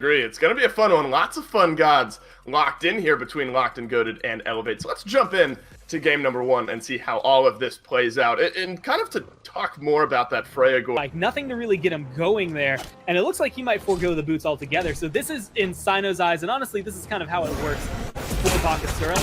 Agree. It's going to be a fun one. Lots of fun gods locked in here between Locked and Goated and Elevate. So let's jump in to game number one and see how all of this plays out. And kind of to talk more about that Freya goal. Like, nothing to really get him going there. And it looks like he might forego the boots altogether. So this is in Sino's eyes. And honestly, this is kind of how it works with the Pocket Syrup.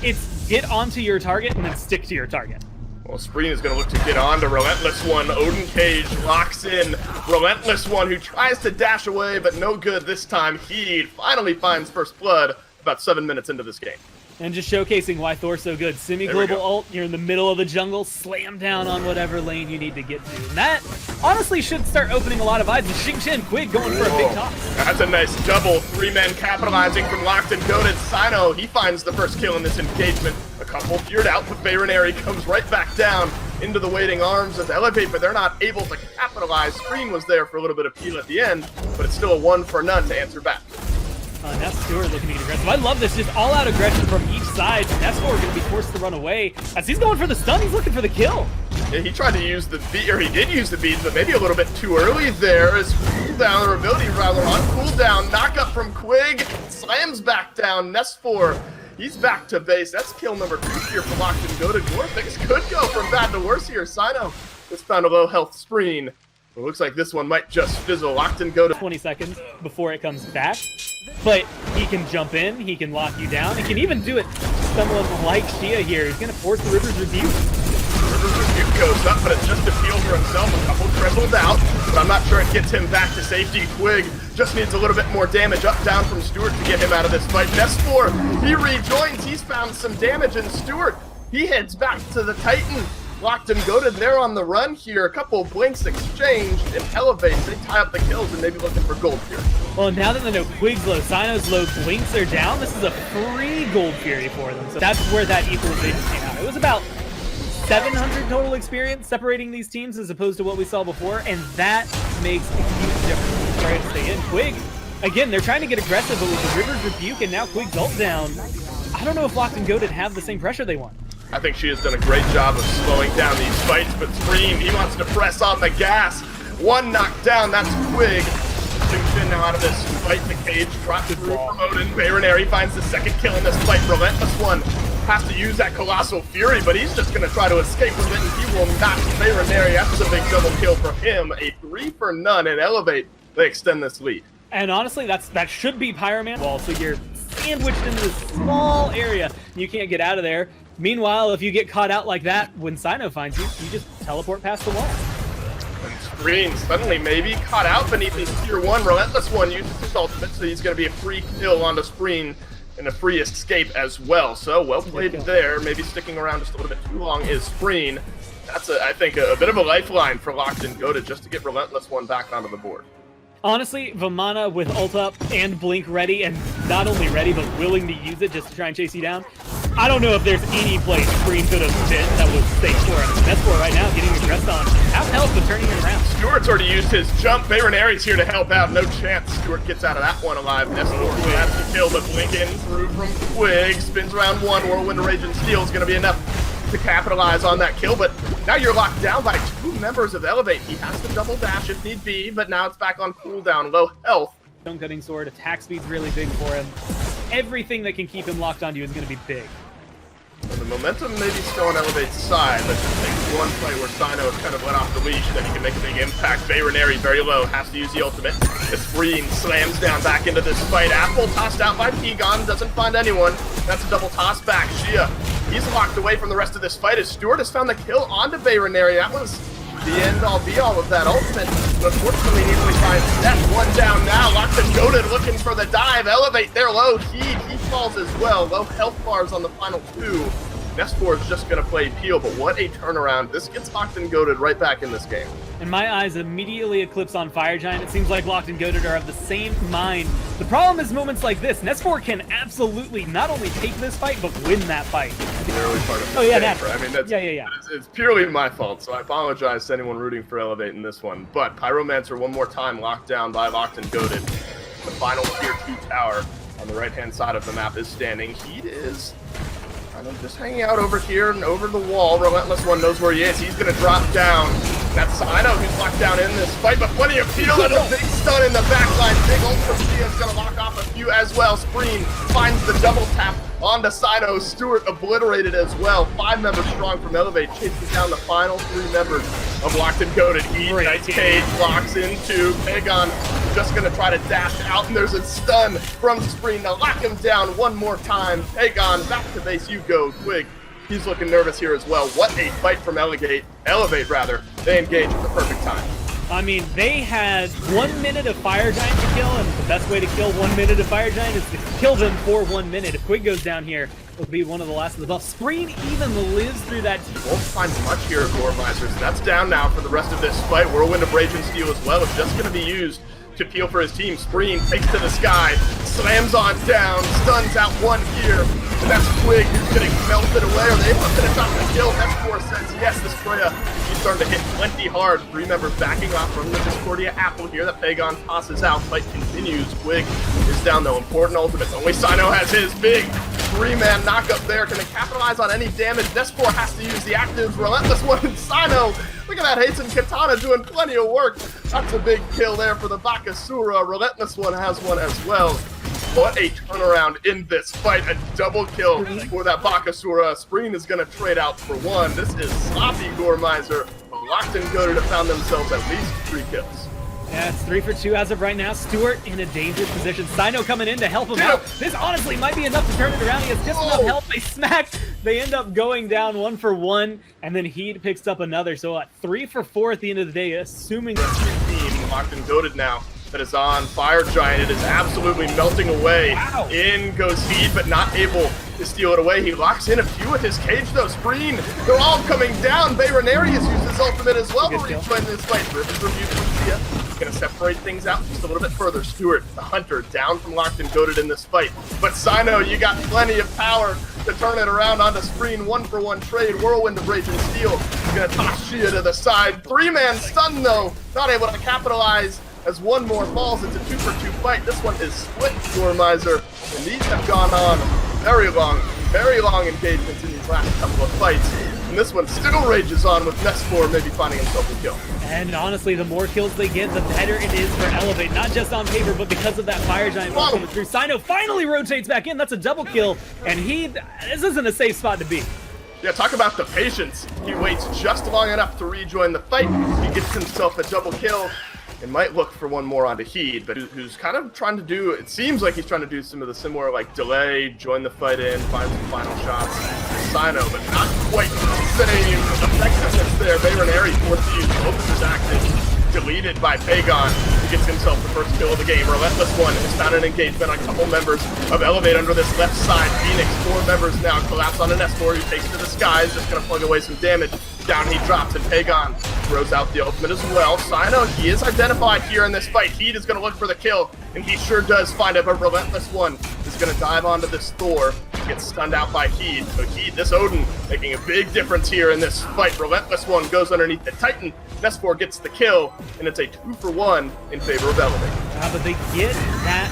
It's get onto your target and then stick to your target. Well, Spreen is going to look to get on to Relentless One. Odin Cage locks in Relentless One, who tries to dash away, but no good this time. He finally finds First Blood about 7 minutes into this game. And just showcasing why Thor's so good. Semi-global ult, you're in the middle of the jungle, slam down on whatever lane you need to get to. And that, honestly, should start opening a lot of eyes. And Xingqian Quig going for a big toss. That's a nice double. 3 men capitalizing from Locked and Goated. Sino, he finds the first kill in this engagement. A couple feared out, but Bayronary comes right back down into the waiting arms of Elevate, but they're not able to capitalize. Screen was there for a little bit of peel at the end, but it's still a 1 for none to answer back. Now Stewart looking to get aggressive. I love this, just all-out aggression from each side. Nestor going to be forced to run away. As he's going for the stun, he's looking for the kill. Yeah, he tried to use the beat, or he did use the beat, but maybe a little bit too early there. As cooldown, or ability rather, on cooldown. Knock up from Quig, slams back down. Nestor, he's back to base. That's kill number 2 here for Locked and Goated. More things could go from bad to worse here. Sino just found a low health Spreen. It looks like this one might just fizzle. Locked and Goated. 20 seconds before it comes back. But he can jump in, he can lock you down, he can even do it someone like Shia here. He's going to force the River's Rebuke. River's Rebuke goes up, but it's just a peel for himself. A couple tripled out, but I'm not sure it gets him back to safety. Quig just needs a little bit more damage up down from Stewart to get him out of this fight. Nestor, he rejoins, he's found some damage, and Stewart, he heads back to the Titan. Locked and Goated, they're on the run here. A couple of blinks exchanged and Elevate. They tie up the kills and maybe looking for gold here. Well, now that they know Quig's low, Sino's low, blinks are down, this is a free gold fury for them. So that's where that equalization came out. It was about 700 total experience separating these teams as opposed to what we saw before, and that makes a huge difference. Trying to stay in. Quig, again, they're trying to get aggressive, but with the River's Rebuke and now Quig's ult down, I don't know if Locked and Goated have the same pressure they want. I think she has done a great job of slowing down these fights, but Scream, he wants to press on the gas. 1 knocked down, that's Quig. Xingqian now out of this fight. The cage drops through from Odin. Bayronary finds the second kill in this fight. Relentless One has to use that Colossal Fury, but he's just going to try to escape with it, and he will not. Bayronary, that's a big double kill for him. A 3 for none, and Elevate, they extend this lead. And honestly, that should be Pyroman wall, so you're sandwiched into this small area. You can't get out of there. Meanwhile, if you get caught out like that, when Sino finds you, you just teleport past the wall. And Screen suddenly maybe caught out beneath his tier 1. Relentless One uses his ultimate, so he's going to be a free kill onto Screen and a free escape as well. So well played there. Maybe sticking around just a little bit too long is Screen. That's, I think, a bit of a lifeline for Locked and Goated just to get Relentless One back onto the board. Honestly, Vamana with ult up and blink ready, and not only ready, but willing to use it just to try and chase you down. I don't know if there's any place Screen could have been that was safe for him. Nestor right now getting aggressed on. Half health, but turning it around. Stewart's already used his jump. Bayronary's here to help out. No chance Stewart gets out of that one alive. Nestor has to kill, but blink in through from Quig. Spins around 1. Whirlwind Rage and Steel is going to be enough to capitalize on that kill, but now you're locked down by 2 members of Elevate. He has to double dash if need be, but now it's back on cooldown, low health. Stone Cutting Sword, attack speed's really big for him. Everything that can keep him locked onto you is going to be big. And the momentum may be still on Elevate's side. Let's just take one play where Sino is kind of let off the leash, then he can make a big impact. Bayronary very low, has to use the ultimate. The Screen slams down back into this fight. Apple tossed out by Pegon, doesn't find anyone. That's a double toss back. Shia, he's locked away from the rest of this fight as Stewart has found the kill onto Bayronary. That was the end-all be-all of that ultimate. But unfortunately, he easily finds that 1 down now. Locked and Goated looking for the dive. Elevate, they're low. He falls as well. Low health bars on the final 2. Nestor is just going to play Peel, but what a turnaround. This gets Locked and Goated right back in this game. And my eyes immediately eclipse on Fire Giant. It seems like Locked and Goated are of the same mind. The problem is moments like this. Nestor can absolutely not only take this fight, but win that fight. The early part of the game, right? I mean, that's, it's purely my fault, so I apologize to anyone rooting for Elevate in this one. But Pyromancer one more time locked down by Locked and Goated. The final tier 2 tower on the right-hand side of the map is standing. Heat is kind of just hanging out over here and over the wall. Relentless One knows where he is. He's going to drop down. That's Sino who's locked down in this fight, but plenty of peel and a big stun in the backline. Big ult from Sia's gonna lock off a few as well. Spreen finds the double tap onto Sino. Stewart obliterated as well. 5 members strong from Elevate, chases down the final 3 members of Locked and Goaded. Nice cage locks into Pagon. Just gonna try to dash out, and there's a stun from Spreen to lock him down one more time. Pagon, back to base you go. Twig, he's looking nervous here as well. What a fight from Elevate, rather. They engage at the perfect time. I mean, they had 1 minute of Fire Giant to kill, and the best way to kill 1 minute of Fire Giant is to kill them for 1 minute. If Quig goes down here, it'll be one of the last of the buffs. Spreen even lives through that. Won't find much here at Gormizers. That's down now for the rest of this fight. Whirlwind of Rage and Steel as well is just going to be used to peel for his team. Spreen takes to the sky, slams on down, stuns out 1 here, and that's Quig who's getting melted away. Are they able to finish off the kill? Nestor says yes. This Freya, she's starting to hit plenty hard. 3 members backing off from the Discordia apple here that Pagon tosses out. Fight continues. Quig is down though. Important ultimates. Only Sino has his big 3-man knockup there. Can they capitalize on any damage? Nestor has to use the actives. Relentless one. Sino, look at that Hasten Katana doing plenty of work. That's a big kill there for the Bakasura. Relentless one has one as well. What a turnaround in this fight. A double kill for that Bakasura. Spreen is going to trade out for 1. This is sloppy Gormizer. Locked and Goaded have found themselves at least 3 kills. Yeah, it's 3 for 2 as of right now. Stewart in a dangerous position. Sino coming in to help him out. This honestly might be enough to turn it around. He has just enough help. They smack. They end up going down 1 for 1, and then Heat picks up another. So 3 for 4 at the end of the day, assuming that team Locked and Goaded now that is on Fire Giant. It is absolutely melting away. Wow. In goes Heat, but not able to steal it away. He locks in a few with his cage though. Spreen, they're all coming down. Bayronarius uses his ultimate as well to rejoin this fight. Riven's review from Sia. Gonna separate things out just a little bit further. Stewart, the hunter, down from Locked and Goaded in this fight. But Sino, you got plenty of power to turn it around onto Spreen. 1-for-1 trade. Whirlwind of Rage and Steel. He's gonna toss Shia to the side. 3-man stun though. Not able to capitalize as 1 more falls. It's a 2-for-2 fight. This one is split Gormizer. And these have gone on very long engagements in these last couple of fights. And this one still rages on with Nestor maybe finding himself a kill. And honestly, the more kills they get, the better it is for Elevate. Not just on paper, but because of that Fire Giant coming through. Sino finally rotates back in. That's a double kill. And this isn't a safe spot to be. Yeah, talk about the patience. He waits just long enough to rejoin the fight. He gets himself a double kill. It might look for 1 more onto Heed, but who's kind of trying to do, it seems like he's trying to do some of the similar, like, delay, join the fight in, find some final shots. Sino, but not quite the same effectiveness there. Bayronari forced to use both of his actions. Deleted by Pagon. He gets himself the first kill of the game. Relentless one has found an engagement on a couple members of Elevate under this left side. Phoenix, 4 members now collapse on an Nestor who takes to the skies, just gonna plug away some damage. Down he drops, and Pagon throws out the ultimate as well. Sino, he is identified here in this fight. Heat is gonna look for the kill, and he sure does find it, but Relentless one is gonna dive onto this Thor. Gets stunned out by Heat. So Heat, this Odin, making a big difference here in this fight. Relentless one goes underneath the Titan. Nestor gets the kill, and it's a 2-for-1 in favor of Elevate. But they get that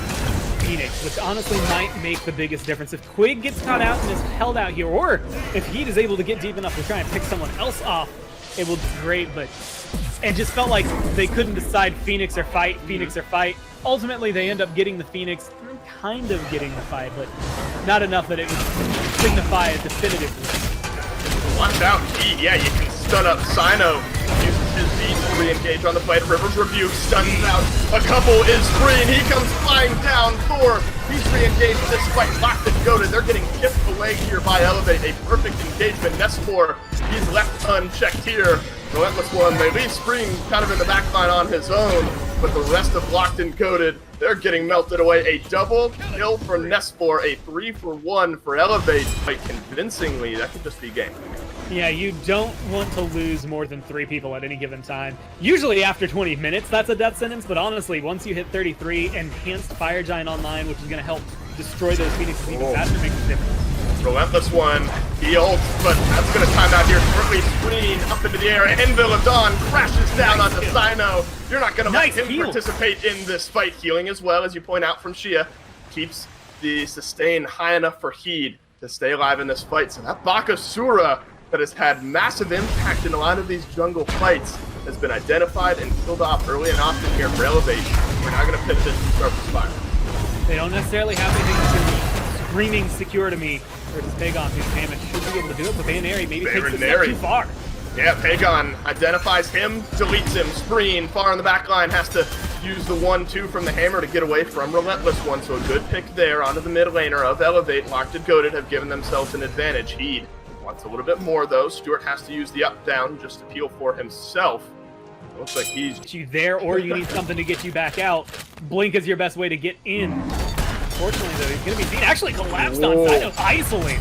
Phoenix, which honestly might make the biggest difference. If Quig gets caught out and is held out here, or if Heat is able to get deep enough to try and pick someone else off, it will be great, but it just felt like they couldn't decide Phoenix or fight, Phoenix or fight. Ultimately, they end up getting the Phoenix, kind of getting the fight, but not enough that it would signify a definitive win. Watch out, Heat. Yeah, you can stun up Sino. Uses his beat to re-engage on the fight. River's Rebuke stuns out. A couple is free, and he comes flying down. Thor, he's re-engaged this fight. Locked and Goaded. They're getting kicked away here by Elevate. A perfect engagement. Nestor, he's left unchecked here. Relentless one, they leave Spring kind of in the back line on his own, but the rest of Locked and Goaded, they're getting melted away. A double kill for Nestor, a 3-for-1 for Elevate. Quite convincingly, that could just be game. Yeah, you don't want to lose more than 3 people at any given time. Usually after 20 minutes, that's a death sentence, but honestly, once you hit 33, enhanced Fire Giant online, which is going to help destroy those Phoenixes even faster, makes a difference. Relentless one, he ults, but that's going to time out here shortly. Screen up into the air, Anvil of Dawn crashes down onto Sino. You're not going to let him participate in this fight. Healing as well, as you point out from Shia, keeps the sustain high enough for Heed to stay alive in this fight. So that Bakasura that has had massive impact in a lot of these jungle fights has been identified and killed off early and often here for Elevate. We're not going to pivot this and start the spiral. They don't necessarily have anything that's gonna be screaming secure to me versus Pagon, whose damage should be able to do it, but Bayonary maybe takes a step too far. Yeah, Pagon identifies him, deletes him. Spreen, far in the back line, has to use the 1-2 from the hammer to get away from Relentless One, so a good pick there onto the mid laner of Elevate. Locked and Goated have given themselves an advantage. Heed wants a little bit more, though. Stuart has to use the up-down just to peel for himself. Looks like he's... You there, or you need something to get you back out. Blink is your best way to get in. Fortunately, though, he's going to be seen. Actually collapsed on Sino, isolated.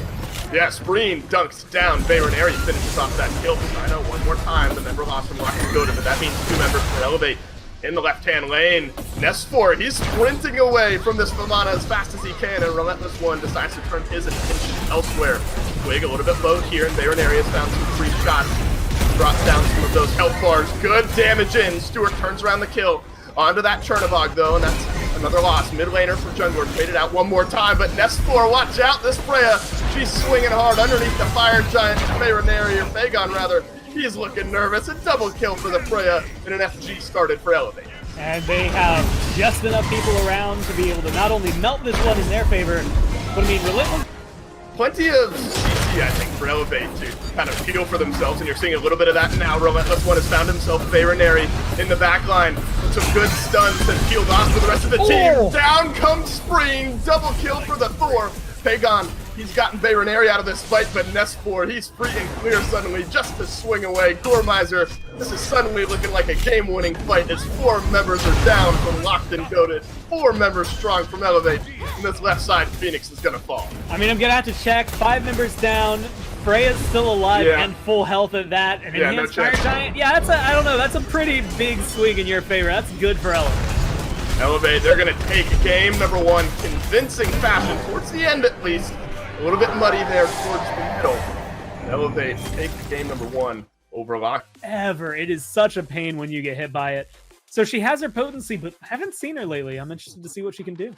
Yeah, Spreen dunks down. Bayonary finishes off that kill. Sino one more time. The member lost from Locked and Goated, but that means 2 members for Elevate in the left-hand lane. Nesfor, he's sprinting away from this Famana as fast as he can, and Relentless One decides to turn his attention elsewhere. Twig a little bit low here, and Bayonary has found some free shots. Drops down some of those health bars. Good damage in. Stuart turns around the kill. Onto that Chernobog, though, and that's another loss. Mid laner for Jungler. Traded out one more time, but Nesfor, watch out. This Freya, she's swinging hard underneath the Fire Giant. Bayonary, or Pagon, rather. He's looking nervous. A double kill for the Freya, and an FG started for Elevate. And they have just enough people around to be able to not only melt this one in their favor, but I mean, Relentless. Plenty of CC, I think, for Elevate to kind of feel for themselves, and you're seeing a little bit of that now. Relentless One has found himself Bayonary in the back line with some good stuns and peeled off for the rest of the team. Down comes Spreen, double kill for the Thor. Pagon, he's gotten Bayonary out of this fight, but Nesfor, he's free and clear suddenly just to swing away. Gormiser, this is suddenly looking like a game-winning fight as 4 members are down from Locked and Goated. 4 members strong from Elevate, and this left side Phoenix is gonna fall. I mean, I'm gonna have to check. 5 members down. Freya's still alive and full health at that. And no Fire Giant, yeah, that's I don't know, that's a pretty big swing in your favor. That's good for Elevate. Elevate, they're going to take game number 1, convincing fashion, towards the end at least. A little bit muddy there towards the middle. Elevate take game number 1 over Lock. It is such a pain when you get hit by it. So she has her potency, but I haven't seen her lately. I'm interested to see what she can do.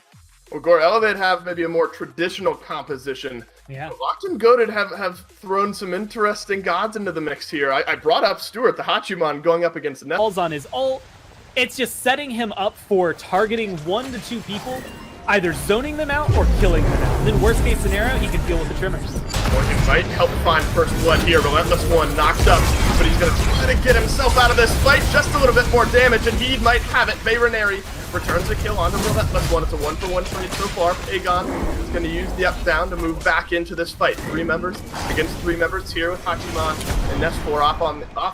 Well, Gore, Elevate have maybe a more traditional composition. Yeah. Locked and Goated have thrown some interesting gods into the mix here. I brought up Stuart, the Hachiman, going up against Ness. Falls on his ult. It's just setting him up for targeting 1 to 2 people, either zoning them out or killing them out. Then worst case scenario, he can deal with the trimmers. Or he might help find first blood here. Relentless One knocked up, but he's going to try to get himself out of this fight. Just a little bit more damage, and he might have it. Bayonary returns the kill onto Relentless One. It's a 1-for-1 trade so far. Pagon is going to use the up-down to move back into this fight. 3 members against 3 members here with Hachiman and Nesfor off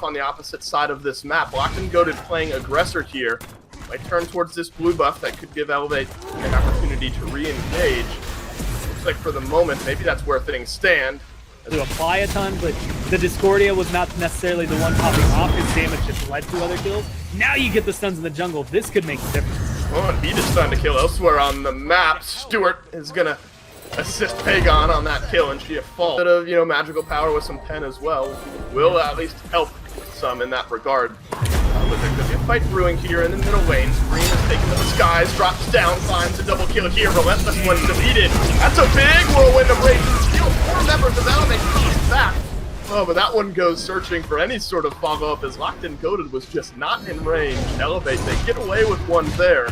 on the opposite side of this map. Locked and Goated playing aggressor here. Might turn towards this blue buff that could give Elevate an opportunity to re-engage. Looks like for the moment, maybe that's where things stand. To apply a ton, but the Discordia was not necessarily the one popping off. His damage just led to other kills. Now you get the stuns in the jungle. This could make a difference. Oh, and he just starting to kill elsewhere on the map. Stuart is going to assist Pagon on that kill, and she a fall. A bit of, magical power with some pen as well will at least help some in that regard. But there could be a fight brewing here in the middle lane. Green is taken to the skies, drops down, finds a double kill here. Relentless One deleted. That's a big whirlwind of rage. Steals 4 members of Elevate. He's back. Oh, but that one goes searching for any sort of follow-up as Locked and Goated was just not in range. Elevate, they get away with one there.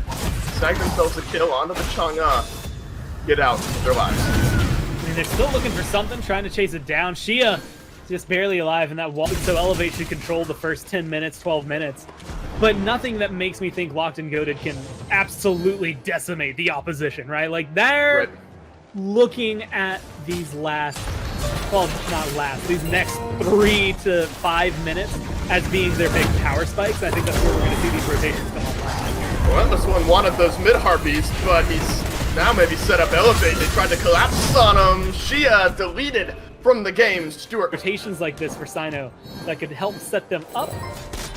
Snag themselves a kill onto the Chang'e. Get out of their lives. I mean, they're still looking for something, trying to chase it down. Shia just barely alive in that wall, so Elevate should control the first 10 minutes, 12 minutes. But nothing that makes me think Locked and Goated can absolutely decimate the opposition, right? Like, they're looking at these these next 3 to 5 minutes as being their big power spikes. I think that's where we're going to see these rotations come online. Well, this one wanted those mid-harpies, but he's now maybe set up Elevate. They tried to collapse on him. Shia deleted from the game. Stuart. Rotations like this for Sino that could help set them up,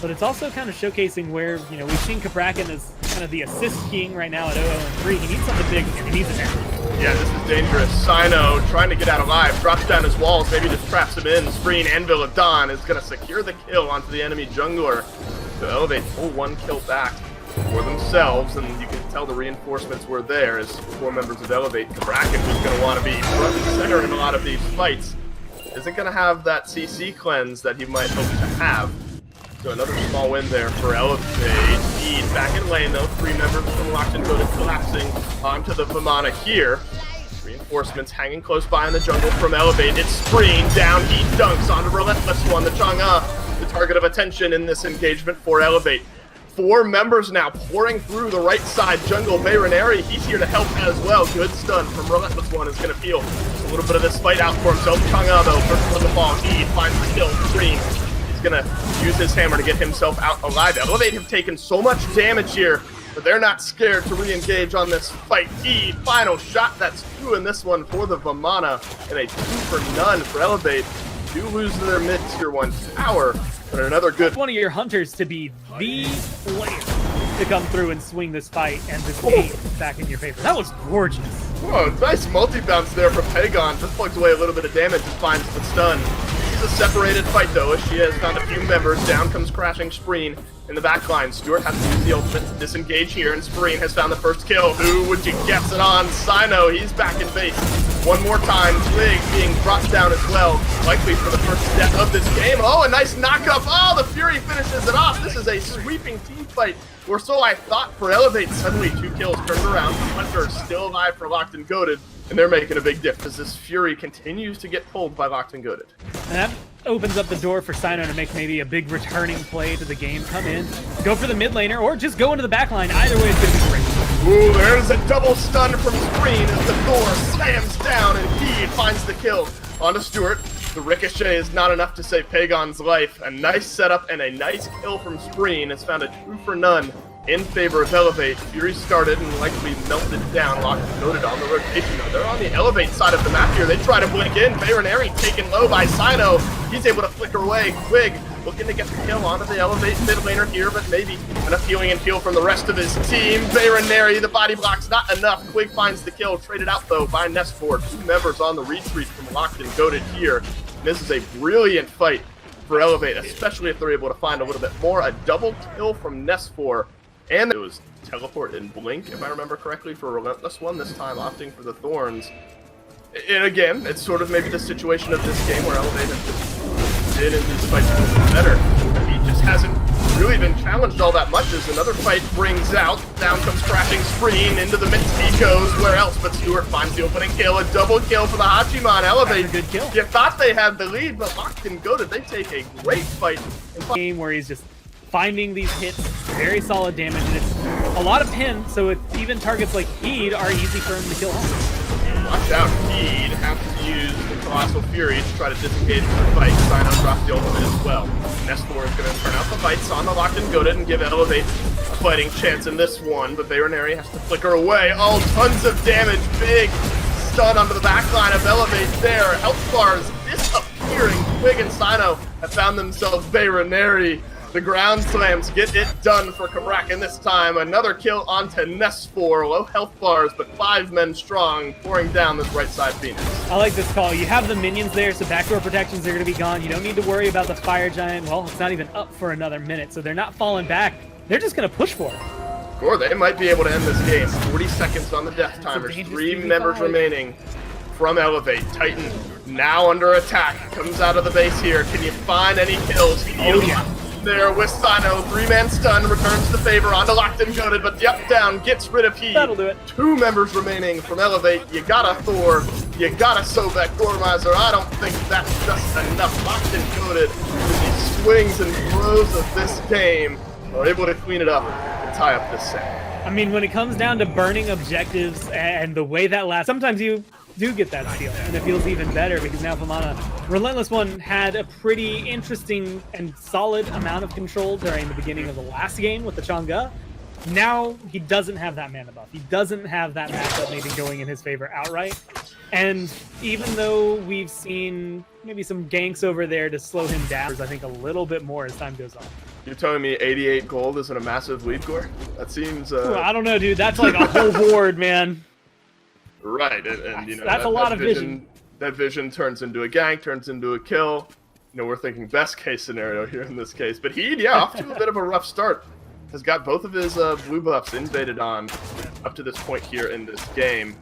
but it's also kind of showcasing where, we've seen Caprakan as kind of the assist king right now at 0-3. He needs something big, and he needs it now. Yeah, this is dangerous. Sino trying to get out alive, drops down his walls, maybe just traps him in. Spreen, Anvil of Dawn is going to secure the kill onto the enemy jungler. So Elevate pull 1 kill back for themselves, and you can tell the reinforcements were there as 4 members of Elevate. Caprakan, who's going to want to be front and center in a lot of these fights, isn't going to have that CC cleanse that he might hope to have. So another small win there for Elevate. Heed back in lane though. 3 members from Locked and Coded collapsing onto the Vamana here. Reinforcements hanging close by in the jungle from Elevate. It's Spreen down. Heat dunks onto Relentless One. The Chang'e, the target of attention in this engagement for Elevate. 4 members now pouring through the right side jungle. Bayronary, he's here to help as well. Good stun from Relentless One is going to feel a little bit of this fight out for himself. Chang'e though, first on the ball. He finds the kill. Spreen. He's going to use his hammer to get himself out alive. Elevate have taken so much damage here, but they're not scared to re-engage on this fight. Final shot, that's 2 in this one for the Vamana, and a 2 for none for Elevate. Do lose their mid-tier 1 tower, but another good... One of your hunters to be the player to come through and swing this fight and this game back in your favor. That was gorgeous. Oh, nice multi-bounce there from Pagon. Just plugs away a little bit of damage and finds the stun. It's a separated fight though, as she has found a few members. Down comes crashing Spreen in the backline. Stewart has to use the ultimate to disengage here, and Spreen has found the first kill. Who would you guess it on? Sino, he's back in base. One more time, Twig being brought down as well, likely for the first step of this game. Oh, a nice knock-up. Oh, the Fury finishes it off. This is a sweeping team fight, or so I thought for Elevate. Suddenly 2 kills turned around. Hunter still alive for Locked and Goated, and they're making a big diff as this Fury continues to get pulled by Locked and Goated. And that opens up the door for Sino to make maybe a big returning play to the game. Come in, go for the mid laner, or just go into the back line. Either way is going to be great. Ooh, there's a double stun from Spreen as the door slams down, and he finds the kill onto Stewart. The ricochet is not enough to save Pagon's life. A nice setup and a nice kill from Spreen has found a 2 for none in favor of Elevate. Fury started and likely melted down. Locked and Goated on the rotation though. They're on the Elevate side of the map here. They try to blink in. Bayronary taken low by Sino. He's able to flicker away. Quig looking to get the kill onto the Elevate mid laner here, but maybe enough healing and heal from the rest of his team. Bayronary, the body block's not enough. Quig finds the kill. Traded out though by Nestford. 2 members on the retreat from Locked and Goated here. And this is a brilliant fight for Elevate, especially if they're able to find a little bit more. A double kill from Nestford. And it was teleport and blink, if I remember correctly, for a Relentless One, this time opting for the Thorns. And again, it's sort of maybe the situation of this game where Elevate has just been in these fights a little bit better. He just hasn't really been challenged all that much as another fight brings out. Down comes crashing Spreen into the midst he goes. Where else but Stewart finds the opening kill. A double kill for the Hachiman. Elevate. That's a good kill. You thought they had the lead, but Locked and Goated, they take a great fight. Game where he's just finding these hits, very solid damage, and it's a lot of pin, so even targets like Heed are easy for him to kill home. Watch out, Heed has to use the Colossal Fury to try to disengage from the fight. Sino drops the ultimate as well. Nestford is going to turn out the fights on the Locked and Goated and give Elevate a fighting chance in this one, but Bayronary has to flicker away. Oh, tons of damage, big stun onto the backline of Elevate there. Health bars disappearing. Quig and Sino have found themselves Bayronary. The ground slams get it done for Kabrakan this time. Another kill onto Nestford. Low health bars, but 5 men strong, pouring down this right side Phoenix. I like this call. You have the minions there, so backdoor protections are going to be gone. You don't need to worry about the Fire Giant. Well, it's not even up for another minute, so they're not falling back. They're just going to push for it. Or they might be able to end this game. 40 seconds on the death timers. 3 members remaining from Elevate. Titan now under attack. Comes out of the base here. Can you find any kills? Oh, yeah. There with Sino, 3-man stun, returns the favor onto Locked and Goated, but yep, down, gets rid of Heat. That'll do it. 2 members remaining from Elevate. You got a Thor, you got a Sobek Gormizer. I don't think that's just enough. Locked and Goated with the swings and throws of this game are able to clean it up and tie up this set. I mean, when it comes down to burning objectives and the way that lasts, sometimes you do get that steal, and it feels even better because now Vamana, Relentless One, had a pretty interesting and solid amount of control during the beginning of the last game with the Chang'e. Now he doesn't have that mana buff. He doesn't have that matchup maybe going in his favor outright. And even though we've seen maybe some ganks over there to slow him down, I think a little bit more as time goes on. You're telling me 88 gold isn't a massive lead core? That seems... Ooh, I don't know, dude. That's like a whole board, man. Right, and you know, that's a lot of vision. That vision turns into a gank, turns into a kill. You know, we're thinking best case scenario here in this case. But Heed, yeah, off to a bit of a rough start. Has got both of his blue buffs invaded on up to this point here in this game.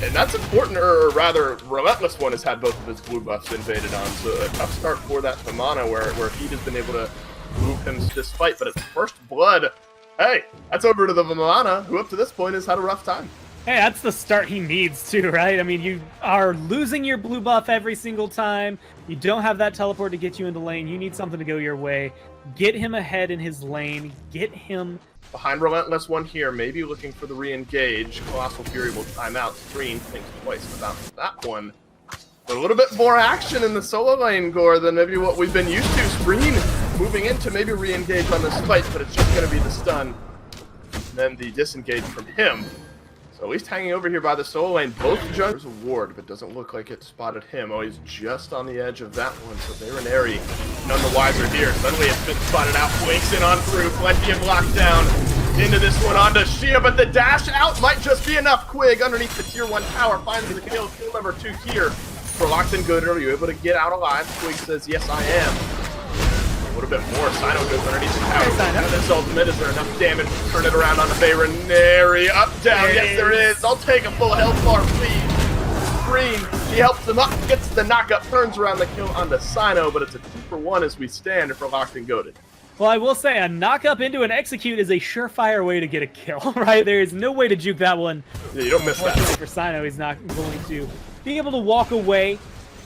And that's important, or rather, Relentless One has had both of his blue buffs invaded on. So a tough start for that Vamana where Heed has been able to him this fight, but it's first blood. Hey, that's over to the Vamana, who up to this point has had a rough time. Hey, that's the start he needs too, right? I mean, you are losing your blue buff every single time. You don't have that teleport to get you into lane. You need something to go your way. Get him ahead in his lane. Get him... Behind Relentless one here, maybe looking for the re-engage. Colossal Fury will time out. Screen thinks twice about that one. But a little bit more action in the solo lane, Gore, than maybe what we've been used to. Screen moving in to maybe re-engage on this fight, but it's just going to be the stun. And then the disengage from him. So at least hanging over here by the solo lane. Both junglers. There's a ward, but doesn't look like it spotted him. Oh, he's just on the edge of that one. So Baronary none the wiser here. Suddenly it's been spotted out. Blinks in on through. Plenty of lockdown into this one onto Shia, but the dash out might just be enough. Quig underneath the tier 1 tower finds the kill. Kill number 2 here. For Locked and Good, are you able to get out alive? Quig says, yes, I am. A little bit more. Sino goes underneath the tower. Hey, this ultimate. Is there enough damage to turn it around on the Baronary? Up, down. Yes, there is. I'll take a full health bar, please. Green. He helps him up, gets the knockup, turns around the kill onto Sino, but it's a 2-for-1 as we stand for Locked and Goated. Well, I will say, a knock-up into an execute is a surefire way to get a kill, right? There is no way to juke that one. Yeah, you don't miss that. For Sino, he's not going to be able to walk away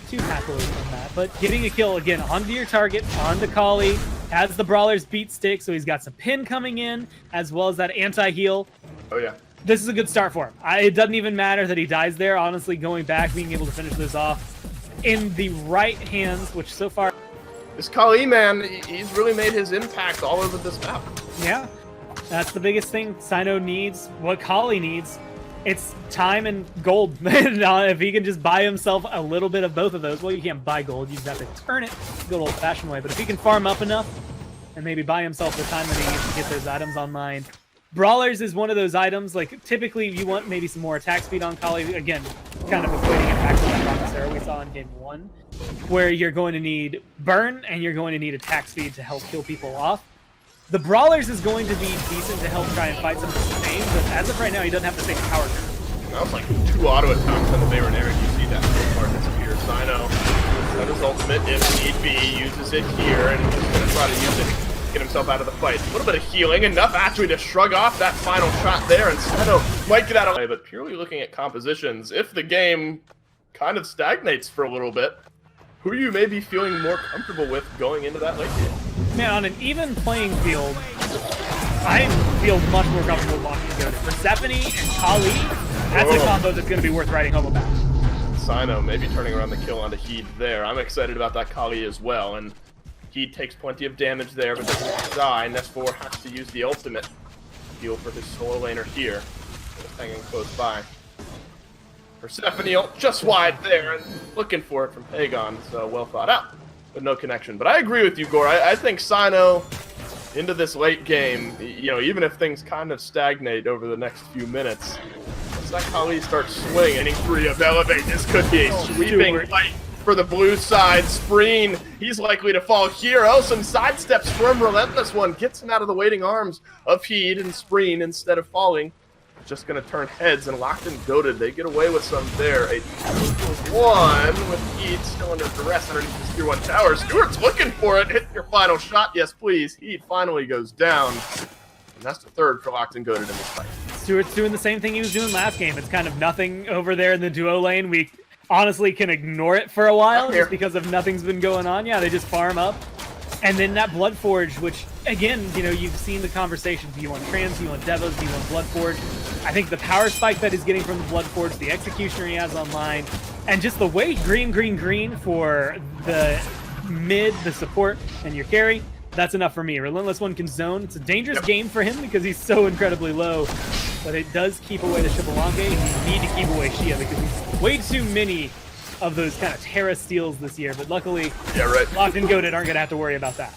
too happily from that. But getting a kill, again, onto your target, onto Kali, has the Brawler's beat stick, so he's got some pin coming in, as well as that anti-heal. Oh, yeah. This is a good start for him. It doesn't even matter that he dies there. Honestly, going back, being able to finish this off in the right hands, which so far... This Kali, man, he's really made his impact all over this map. Yeah, that's the biggest thing Sino needs, what Kali needs. It's time and gold. If he can just buy himself a little bit of both of those, well, you can't buy gold, you just have to turn it the good old-fashioned way. But if he can farm up enough and maybe buy himself the time that he needs to get those items online. Brawlers is one of those items, like, typically you want maybe some more attack speed on Kali. Again, kind of equating it back to that Rompecabeza we saw in Game 1, where you're going to need burn and you're going to need attack speed to help kill people off. The Brawlers is going to be decent to help try and fight some of the same, but as of right now, he doesn't have the same power curve. That was like 2 auto attacks on the Baronary. You see that so far disappear. Sino, that his ultimate, if need be, uses it here, and he's going to try to use it to get himself out of the fight. A little bit of healing, enough actually to shrug off that final shot there, and Sino might get out of the way. But purely looking at compositions, if the game kind of stagnates for a little bit, who are you maybe feeling more comfortable with going into that late game? Man, on an even playing field, I feel much more comfortable walking to go to Persephone and Kali. That's a combo that's going to be worth writing home about. Sino maybe turning around the kill onto Heed there. I'm excited about that Kali as well, and Heed takes plenty of damage there, but doesn't die. Ness4 has to use the ultimate heal for his solo laner here. Just hanging close by. Persephone ult just wide there, and looking for it from Pagon, so well thought out. But no connection. But I agree with you, Gore. I think Sino, into this late game, you know, even if things kind of stagnate over the next few minutes, once that Kali starts swinging, inning 3 of Elevate, this could be a sweeping fight for the blue side. Spreen, he's likely to fall here. Oh, some sidesteps from Relentless one. Gets him out of the waiting arms of Heed, and Spreen, instead of falling, just going to turn heads, and Locked and Goated, they get away with some there. A 2-1 with Heed still under duress underneath this tier 1 tower. Stewart's looking for it. Hit your final shot. Yes, please. Heed finally goes down. And that's the 3rd for Locked and Goated in this fight. Stewart's doing the same thing he was doing last game. It's kind of nothing over there in the duo lane. We honestly can ignore it for a while just because of nothing's been going on. Yeah, they just farm up. And then that Bloodforge, which, again, you know, you've seen the conversation. Do you want Trans? Do you want Devos? Do you want Bloodforge? I think the power spike that he's getting from the Bloodforge, the Executioner he has online, and just the way green for the mid, the support, and your carry, that's enough for me. Relentless one can zone. It's a dangerous game for him because he's so incredibly low, but it does keep away the Shibalanke. You need to keep away Shia because he's way too many of those kind of Terra steals this year, but luckily, Locked and Goated aren't going to have to worry about that.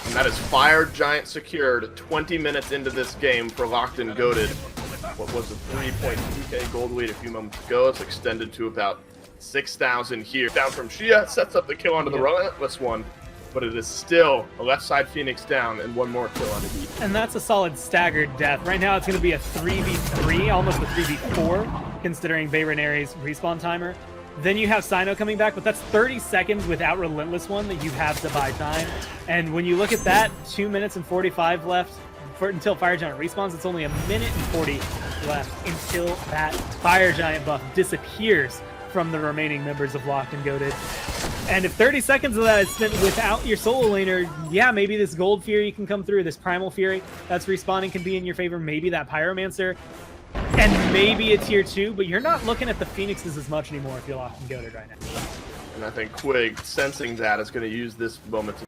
And that is Fire Giant secured 20 minutes into this game for Locked and Goated. What was a 3.2k gold lead a few moments ago. It's extended to about 6,000 here. Down from Shia, sets up the kill onto the Relentless one, but it is still a left side Phoenix down and one more kill onto Heat. And that's a solid staggered death. Right now it's going to be a 3v3, almost a 3v4, considering Bayrenary's respawn timer. Then you have Sino coming back, but that's 30 seconds without Relentless One that you have to buy time. And when you look at that, 2 minutes and 45 left until Fire Giant respawns. It's only 1 minute and 40 left until that Fire Giant buff disappears from the remaining members of Locked and Goated. And if 30 seconds of that is spent without your solo laner, yeah, maybe this Gold Fury can come through, this Primal Fury that's respawning can be in your favor, maybe that Pyromancer, and maybe a tier 2, but you're not looking at the Phoenixes as much anymore if you're Locked and Goated right now. And I think Quig, sensing that, is going to use this moment to